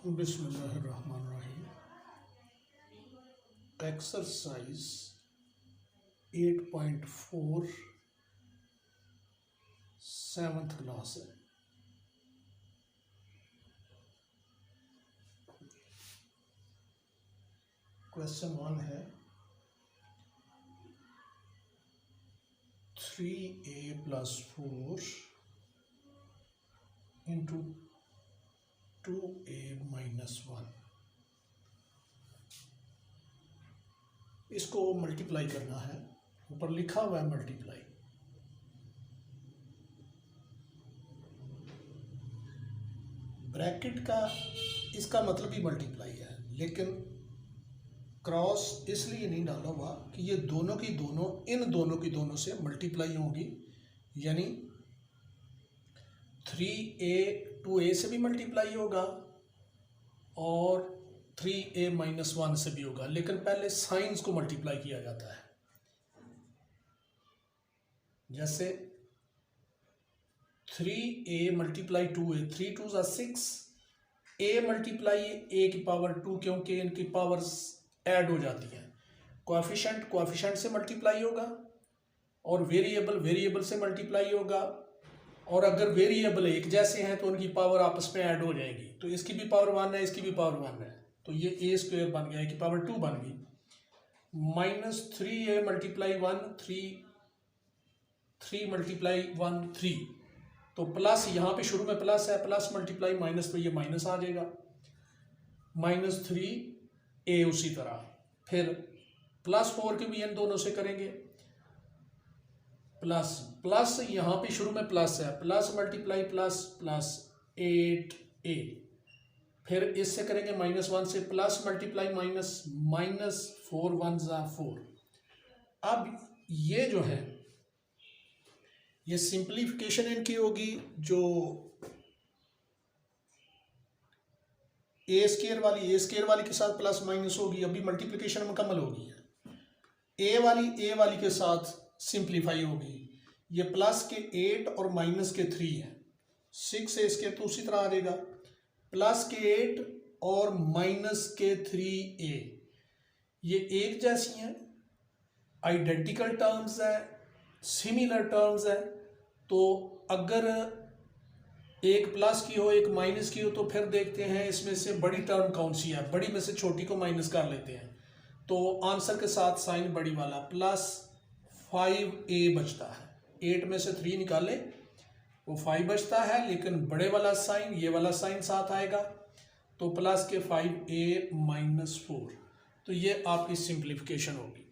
बिस्मिल्लाहिर्रहमानिर्रहीम। Exercise 8.4 7th class है। Question 1 है 3a + 4 × 2a - 1। इसको मल्टीप्लाई करना है। ऊपर लिखा हुआ है मल्टीप्लाई। ब्रैकेट का इसका मतलब ही मल्टीप्लाई है, लेकिन क्रॉस इसलिए नहीं डाला हुआ कि ये दोनों की दोनों इन दोनों की दोनों से मल्टीप्लाई होगी, यानी 3a 2a से भी मल्टीप्लाई होगा और 3a - 1 से भी होगा, लेकिन पहले साइंस को मल्टीप्लाई किया जाता है। जैसे 3a × 2a 3 2 = 6, a multiply a की पावर 2, क्योंकि इनकी पावर्स ऐड हो जाती हैं। कोएफिशिएंट से मल्टीप्लाई होगा और वेरिएबल से मल्टीप्लाई होगा, और अगर वेरिएबल एक जैसे हैं तो उनकी पावर आपस में ऐड हो जाएगी। तो इसकी भी पावर 1 है, इसकी भी पावर 1 है, तो ये a² बन गया, a की पावर 2 बन गई। -3a × 1 3 × 1 3, तो प्लस यहाँ पे शुरू में प्लस है, प्लस मल्टीप्लाई माइनस, तो ये माइनस आ जाएगा। -3a उसी तरह, फिर +4 के भी इन दोनों से करेंगे, प्लस यहाँ पे शुरू में प्लस है, प्लस मल्टीप्लाई प्लस 8a, फिर इससे करेंगे -1 से, प्लस मल्टीप्लाई माइनस 4 1 = 4। अब ये जो है ये सिंप्लीफिकेशन इनकी होगी, जो a² वाली के साथ प्लस माइनस होगी, अभी मल्टीप्लिकेशन मुकम्मल होगी है। a वाली के साथ सिंप्लीफाई होगी, ये प्लस के 8 और माइनस के 3 है। 6 है इसके, तो उसी तरह आ जाएगा प्लस के 8 और माइनस के 3a। ये एक जैसी हैं, आइडेंटिकल टर्म्स है, सिमिलर टर्म्स है। तो अगर एक प्लस की हो एक माइनस की हो, तो फिर देखते हैं इसमें से बड़ी टर्म कौन सी है, बड़ी में से छोटी को माइनस कर लेते हैं। तो आंसर के साथ साइन बड़ी वाला +5a बचता है। 8 में से 3 निकाले वो 5 बचता है, लेकिन बड़े वाला साइन, ये वाला साइन साथ आएगा, तो प्लस के 5a - 4। तो ये आपकी सिंप्लीफिकेशन होगी।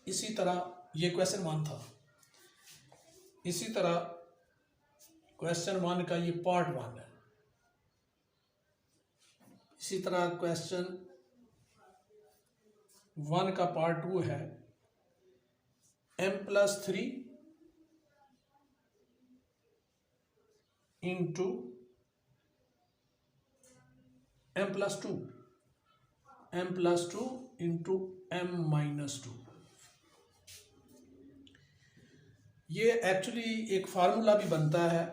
इसी तरह ये क्वेश्चन 1 था। इसी तरह क्वेश्चन 1 का ये पार्ट 1 है। इसी तरह क्वेश्चन 1 का पार्ट 2 है m + 3 × m + 2 × m - 2। ये एक्चुअली एक फार्मूला भी बनता है,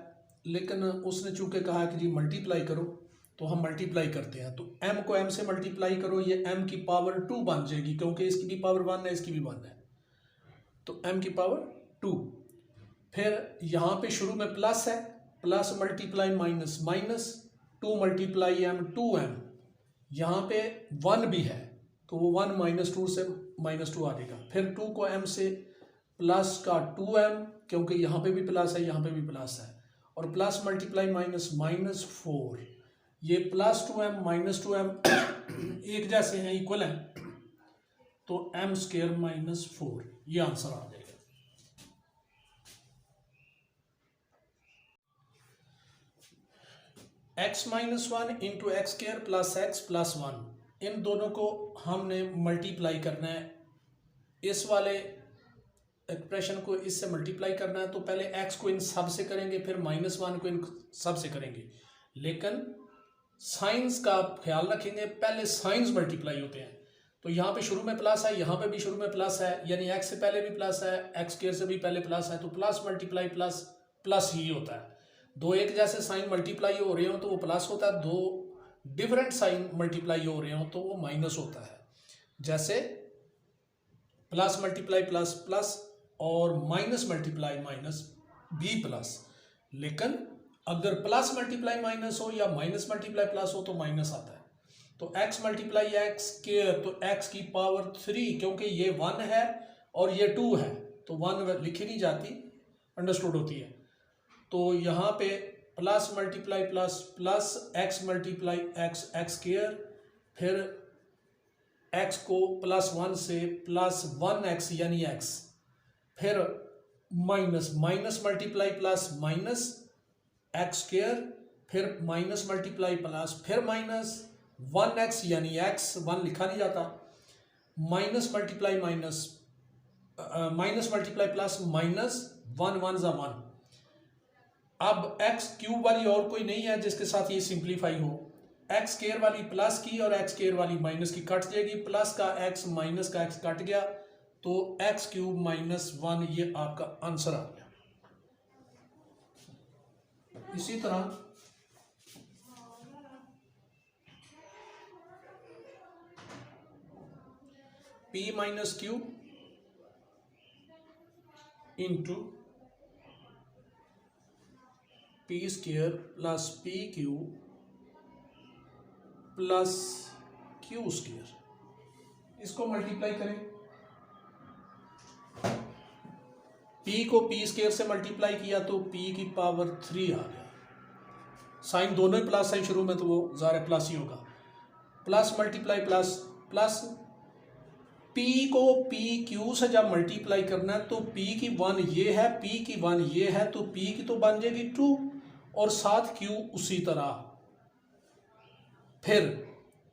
लेकिन उसने चूंकि कहा कि जी मल्टीप्लाई करो, तो हम मल्टीप्लाई करते हैं। तो m को m से मल्टीप्लाई करो, ये m की पावर 2 बन जाएगी, क्योंकि इसकी भी पावर 1 है, इसकी भी 1 है, तो m की पावर 2। फिर यहाँ पे शुरू में प्लस है, plus multiply minus 2 × m 2m, यहाँ पे 1 भी है, तो वो 1 - 2 से -2 आ जाएगा। फिर 2 को m से प्लस का 2m, क्योंकि यहाँ पे भी प्लस है, यहाँ पे भी प्लस है, और प्लस मल्टीप्लाई माइनस 4, ये +2m -2m एक जैसे हैं, इक्वल हैं, तो m² - 4, ये आंसर आ जाएगा। x - 1 × x² + x + 1, इन दोनों को हमने मल्टीप्लाई करना है। इस वाले एक्सप्रेशन को इससे मल्टीप्लाई करना है, तो पहले x को इन सब से करेंगे, फिर -1 को इन सब से करेंगे, लेकिन साइंस का ख्याल रखेंगे, पहले साइंस मल्टीप्लाई होते हैं। तो यहाँ पे शुरू में प्लस है, यहाँ पे भी शुरू में प्लस है, यानी x से पहले भी प्लस है, x² से भी पहले प्लस है, तो प्लस मल्टीप्लाई प्लस ही होता है। दो एक जैसे साइन मल्टीप्लाई हो रहे हो तो वो प्लस होता है, दो डिफरेंट साइन मल्टीप्लाई हो रहे हो तो वो माइनस होता है। जैसे प्लस मल्टीप्लाई प्लस प्लस और माइनस मल्टीप्लाई माइनस भी प्लस। लेकिन अगर प्लस मल्टीप्लाई माइनस हो या माइनस मल्टीप्लाई प्लस हो तो माइनस आता है। तो x मल्टीप्लाई एक्स स्क्वायर, तो x की पावर 3, क्योंकि ये 1 है और ये 2 है तो 1 लिखी नहीं जाती, अंडरस्टूड होती है। तो यहाँ पे plus multiply plus plus x multiply x x square, फिर x को +1 से +1x यानी x, फिर minus minus multiply plus minus x square, फिर माइनस मल्टीप्लाई प्लस फिर माइनस 1x यानी x, 1 लिखा नहीं जाता, minus multiply minus minus multiply plus minus 1 1 ज़ा 1। अब एक्स क्यूब वाली और कोई नहीं है जिसके साथ ये सिंप्लीफाई हो। एक्स स्क्वायर वाली प्लस की और एक्स स्क्वायर वाली माइनस की कट जाएगी, प्लस का एक्स माइनस का एक्स कट गया तो एक्स क्यूब माइनस 1 ये आपका आंसर आ गया। इसी तरह p minus Q into P square plus P Q plus Q square, इसको मल्टीप्लाई करें। p को पी स्क्वायर से मल्टीप्लाई किया तो p की पावर 3 आ गया। साइन दोनों ही प्लस साइन शुरू में तो वो ज़ाहिर प्लस ही होगा। Plus multiply plus plus, p को पी क्यू से जब मल्टीप्लाई करना है तो p की 1 ये है, p की 1 ये है तो p की तो बन जाएगी 2 और साथ q उसी तरह। फिर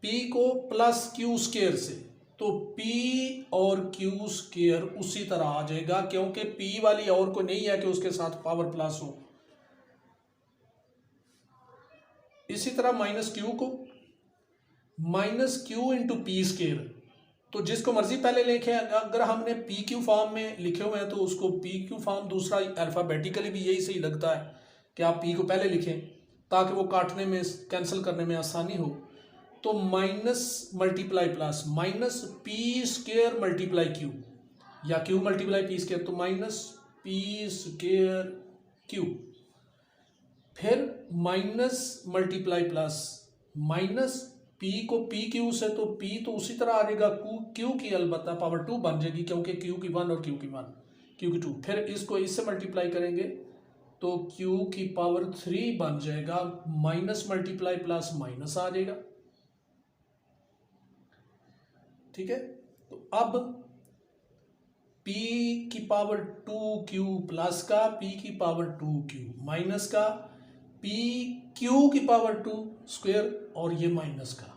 p को प्लस क्यू स्क्वायर से तो p और q स्क्वायर उसी तरह आ जाएगा, क्योंकि p वाली और को नहीं है कि उसके साथ पावर प्लस हो। इसी तरह माइनस क्यू को minus Q into P square, तो जिसको मर्जी पहले लिखे, अगर हमने पी क्यू फॉर्म में लिखे हुए हैं तो उसको पी क्यू फॉर्म, दूसरा अल्फ़ाबेटिकली भी यही सही लगता है कि आप पी को पहले लिखें ताकि वो काटने में कैंसिल करने में आसानी हो। तो minus multiply plus minus P square multiply Q या क्यू मल्टीप्लाई पी स्क्वायर, तो माइनस पी स्क्वायर क्यू, फिर minus multiply plus minus p को पी क्यू से तो p तो उसी तरह आ जाएगा, q की अलबत्ता पावर 2 बन जाएगी क्योंकि q की 1 और q की 1 q की 2, फिर इसको इससे मल्टीप्लाई करेंगे तो q की पावर 3 बन जाएगा, माइनस मल्टीप्लाई प्लस माइनस आ जाएगा। ठीक है, तो अब p की पावर 2q प्लस का p की पावर 2q माइनस का p q की पावर 2 स्क्वायर और ये माइनस का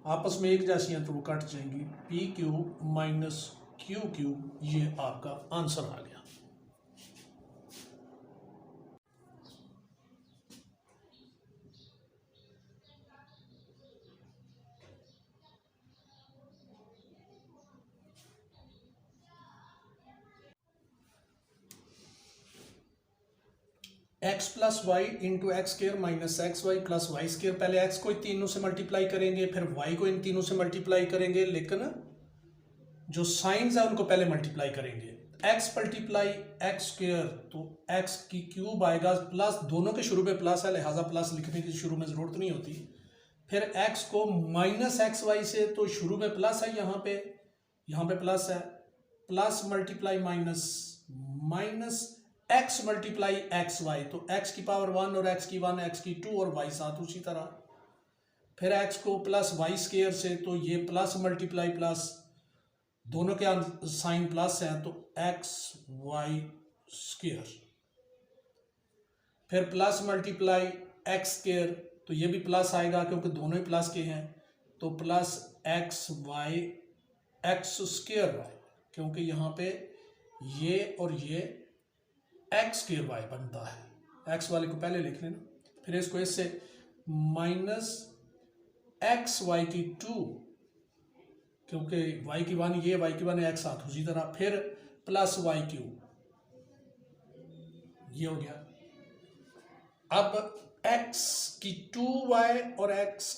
आपस में एक जैसी हैं तो वो कट जाएंगी, P cube minus Q cube, ये आपका आंसर आ गया। x plus Y into X square minus X Y plus Y square, पहले x को इन तीनों से मल्टीप्लाई करेंगे फिर y को इन तीनों से मल्टीप्लाई करेंगे, लेकिन जो साइंस है उनको पहले मल्टीप्लाई करेंगे। x मल्टीप्लाई एक्स स्क्र तो x की क्यूब आएगा, प्लस दोनों के शुरू में प्लस है लिहाजा प्लस लिखने की शुरू में ज़रूरत नहीं होती। फिर x को माइनस एक्स वाई से तो शुरू में प्लस है, यहाँ पे प्लस है, plus multiply minus minus x multiply X Y, तो x की पावर 1 और x की 1 x की 2 और y साथ उसी तरह। फिर x को प्लस वाई स्क्वायर से तो ये प्लस मल्टीप्लाई प्लस, दोनों के साइन प्लस हैं तो x वाई स्क्वायर, फिर प्लस मल्टीप्लाई एक्स स्क्वायर तो ये भी प्लस आएगा क्योंकि दोनों ही प्लस के हैं, तो plus X Y X square Y, क्योंकि यहाँ पे ये और ये एक्स स्क्वायर वाई बनता है, एक्स वाले को पहले लिख लेना। फिर इसको इससे माइनस एक्स वाई की 2, क्योंकि वाई की 1 ये वाई की 1 एक्स साथ उसी तरह, फिर प्लस वाई क्यूब, ये हो गया। अब x की 2y और x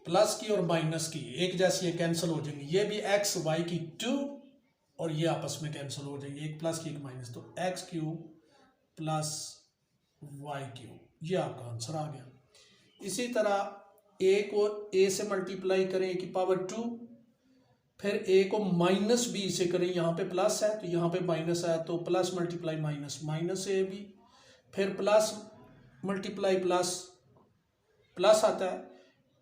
प्लस की और माइनस की एक जैसी कैंसिल हो जाएंगी, ये भी एक्स वाई की 2 और ये आपस में कैंसिल हो जाएंगे, एक प्लस की एक माइनस, तो X cube plus Y cube, ये आपका आंसर आ गया। इसी तरह ए को ए से मल्टीप्लाई करें ए की पावर 2, फिर ए को माइनस बी से करें, यहाँ पे प्लस है तो यहाँ पे माइनस है, तो प्लस मल्टीप्लाई माइनस, माइनस ए बी, फिर प्लस मल्टीप्लाई प्लस, प्लस आता है,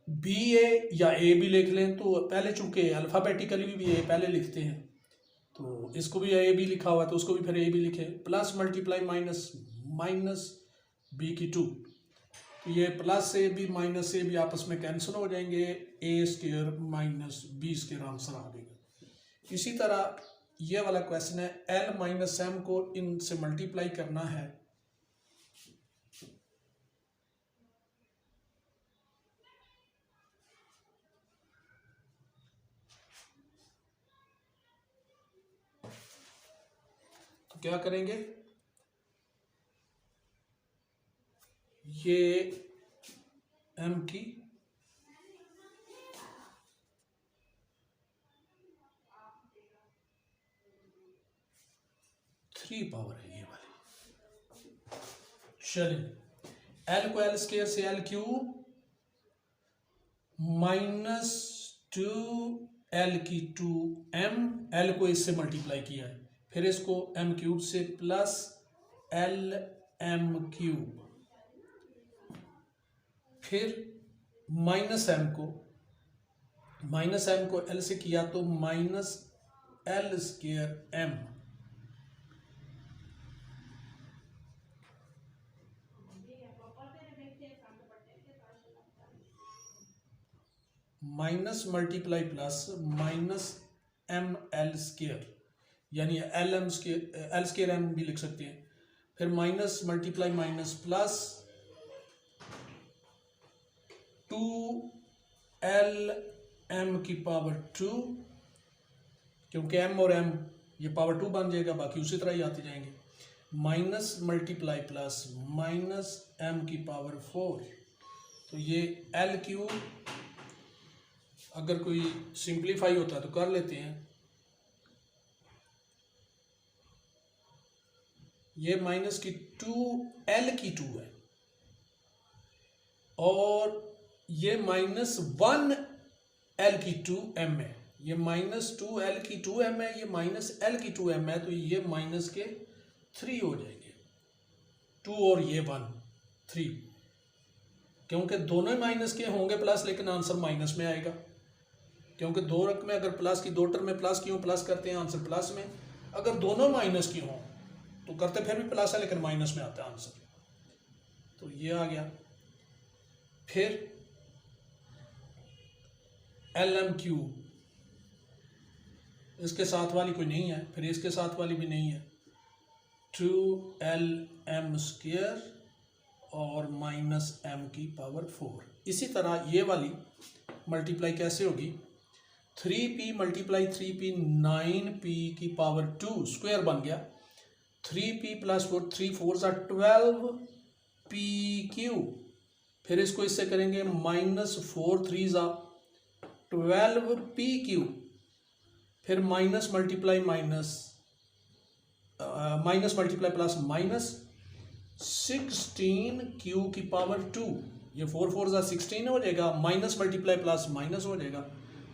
बी ए या ए बी लिख लें, तो पहले चूंकि अल्फ़ाबेटिकली भी ए पहले लिखते हैं तो इसको भी ए बी लिखा हुआ है तो उसको भी फिर ए बी लिखे, plus multiply minus, minus b की 2, तो ये plus a b minus A b आपस में कैंसिल हो जाएंगे, a square minus b square answer आ जाएगा। इसी तरह ये वाला क्वेश्चन है, एल माइनस एम को इनसे मल्टीप्लाई करना है, तो क्या करेंगे, ये एम की थ्री पावर है ये वाली। चलिए एल को एल स्क्वायर से एल क्यूब माइनस 2 एल की 2 एम, एल को इससे मल्टीप्लाई किया है, फिर इसको एम क्यूब से प्लस एल एम क्यूब, फिर माइनस एम को एल से किया तो minus l square m, minus multiply plus minus m l square, यानी l m square, l square m भी लिख सकते हैं, फिर minus multiply minus plus 2 l m की पावर 2, क्योंकि एम और एम ये पावर 2 बन जाएगा, बाकी उसी तरह ही आते जाएंगे, minus multiply plus minus M की पावर 4, तो ये एल क्यूब, अगर कोई सिंप्लीफाई होता है तो कर लेते हैं, ये माइनस की 2 एल की 2 है और ये माइनस 1 एल की 2 एम है, ये माइनस 2 एल की 2 एम है, ये माइनस एल की 2 एम है, तो ये माइनस के 3 हो जाएंगे, 2 और ये 1 3, क्योंकि दोनों माइनस के होंगे प्लस, लेकिन आंसर माइनस में आएगा, क्योंकि दो रकम में अगर प्लस की, दो टर्म में प्लस की हो, प्लस करते हैं आंसर प्लस में, अगर दोनों माइनस की हों तो करते फिर भी प्लस है लेकिन माइनस में आता है आंसर, तो ये आ गया। फिर एल एम क्यूब, इसके साथ वाली कोई नहीं है, फिर इसके साथ वाली भी नहीं है, 2 एल एम स्क्वायर और माइनस एम की पावर 4। इसी तरह ये वाली मल्टीप्लाई कैसे होगी, 3p मल्टीप्लाई 3p 9p की पावर 2 स्क्वायर बन गया, 3p प्लस 4 3 4 12p क्यूब, फिर इसको इससे करेंगे माइनस 4 3 12p क्यूब, फिर minus multiply minus minus multiply plus minus 16 Q की पावर 2, ये 4 4 16 हो जाएगा, माइनस मल्टीप्लाई प्लस माइनस हो जाएगा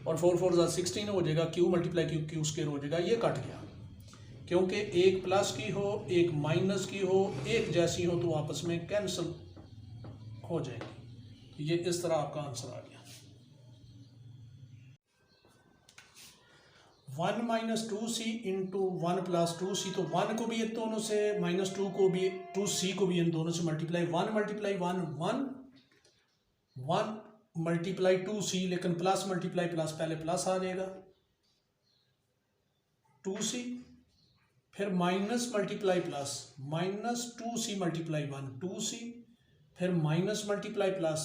और 4 4 16 हो जाएगा, Q multiply Q Q square हो जाएगा, ये कट गया, क्योंकि एक प्लस की हो एक माइनस की हो एक जैसी हो तो आपस में कैंसिल हो जाएगी, ये इस तरह आपका आंसर आ गया। 1 minus 2c into 1 plus 2c, तो 1 को भी इन दोनों से, माइनस 2 को भी, 2c को भी इन दोनों से मल्टीप्लाई, 1 मल्टीप्लाई 1 1 1 मल्टीप्लाई 2c, लेकिन प्लस मल्टीप्लाई प्लस, पहले प्लस आ जाएगा 2c, फिर minus multiply plus minus 2c multiply 1 2c, फिर minus multiply plus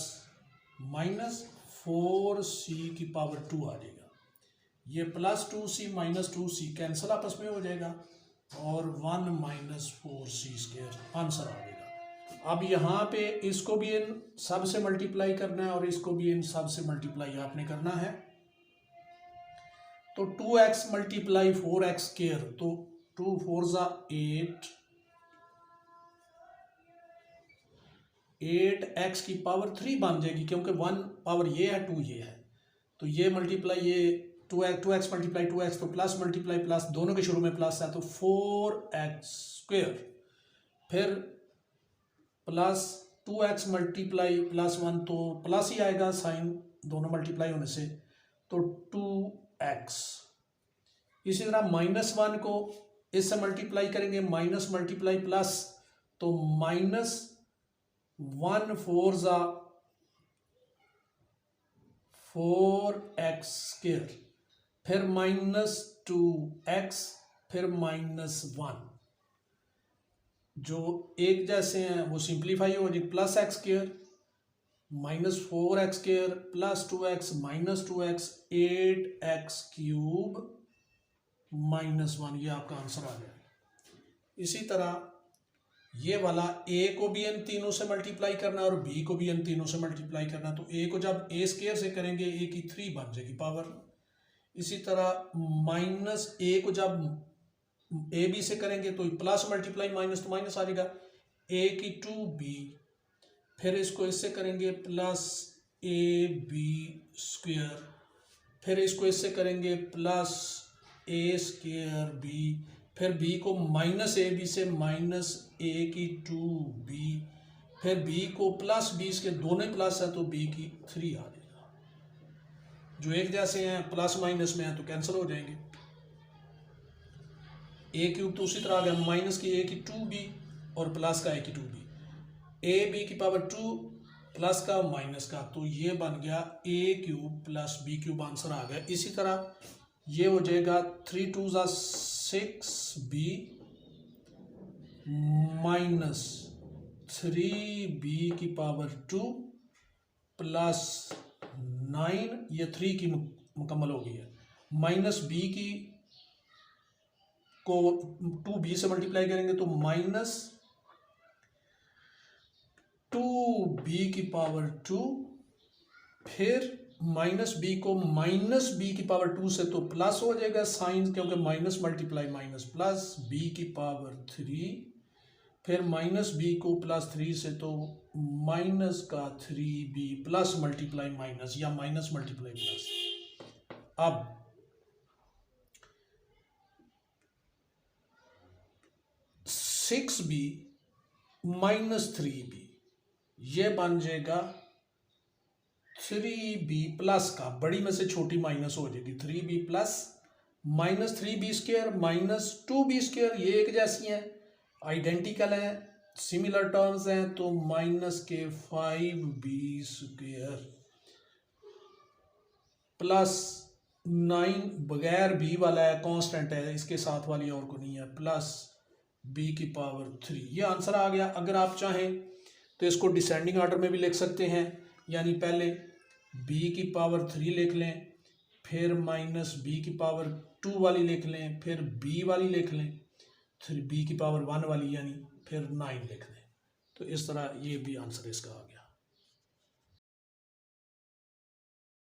minus 4c की पावर 2 आ जाएगा, ये plus 2c minus 2c cancel आपस में हो जाएगा और 1 माइनस 4c स्क्वायर आंसर आ जाएगा। अब यहाँ पे इसको भी इन सब से मल्टीप्लाई करना है और इसको भी इन सब से मल्टीप्लाई आपने करना है। तो 2x मल्टीप्लाई 4x स्क्वायर, तो 2 4 ज़ा 8x की पावर 3 बन जाएगी, क्योंकि 1 पावर ये है 2 ये है, तो ये मल्टीप्लाई ये 2x मल्टीप्लाई 2x, तो प्लस मल्टीप्लाई प्लस, दोनों के शुरू में प्लस है, तो 4x स्क्वायर, फिर प्लस 2x मल्टीप्लाई प्लस 1, तो प्लस ही आएगा साइन दोनों मल्टीप्लाई होने से, तो 2x। इसी तरह -1 को इससे मल्टीप्लाई करेंगे, माइनस मल्टीप्लाई प्लस, तो -1 4 ज़ा 4x स्क्वायर, फिर -2x, फिर -1, जो एक जैसे हैं वो सिंप्लीफाई हो जाएगी, plus x square -4x square plus 2x -2x 8x cube -1, ये आपका आंसर आ गया। इसी तरह ये वाला a को भी इन तीनों से मल्टीप्लाई करना है और b को भी इन तीनों से मल्टीप्लाई करना है, तो a को जब a स्क्वायर से करेंगे a की 3 बन जाएगी पावर। इसी तरह -a को जब ए बी से करेंगे तो प्लस मल्टीप्लाई माइनस, तो माइनस आ जाएगा, a की 2b, फिर इसको इससे करेंगे प्लस ab स्क्वायर, फिर इसको इससे करेंगे प्लस a स्क्वायर b, फिर b को -ab से -a की 2b, फिर b को प्लस b, इसके दोनों प्लस है तो b की 3 आ जाएगा। जो एक जैसे हैं प्लस माइनस में है तो कैंसिल हो जाएंगे। a क्यूब तो उसी तरह आ गया, माइनस की a की 2b और प्लस का a की 2b, a b की पावर 2 प्लस का माइनस का, तो ये बन गया a cube plus b cube, answer आ गया। इसी तरह ये हो जाएगा 3 2 ज़ा 6b माइनस 3b की पावर 2 प्लस 9, ये 3 की मुकम्मल हो गई है, माइनस b की को 2b से मल्टीप्लाई करेंगे तो -2b की पावर 2, फिर -b को -b की पावर 2 से तो प्लस हो जाएगा साइन, क्योंकि minus multiply minus plus, b की पावर 3, फिर -b को +3 से तो माइनस का 3b प्लस मल्टीप्लाई माइनस या माइनस मल्टीप्लाई प्लस। अब 6b माइनस 3b, ये बन जाएगा 3b प्लस का, बड़ी में से छोटी माइनस हो जाएगी, 3b plus -3b square minus 2b square, ये एक जैसी हैं, आइडेंटिकल हैं, सिमिलर टर्म्स हैं, तो माइनस के 5b स्क्वायर प्लस 9, बगैर b वाला है, कांस्टेंट है, इसके साथ वाली और को नहीं है, प्लस b की पावर 3, ये आंसर आ गया। अगर आप चाहें तो इसको डिसेंडिंग ऑर्डर में भी लिख सकते हैं, यानी पहले b की पावर 3 लिख लें, फिर -b की पावर 2 वाली लिख लें, फिर b वाली लिख लें, फिर b की पावर 1 वाली, यानी फिर 9 लिख लें। तो इस तरह ये भी आंसर इसका आ गया।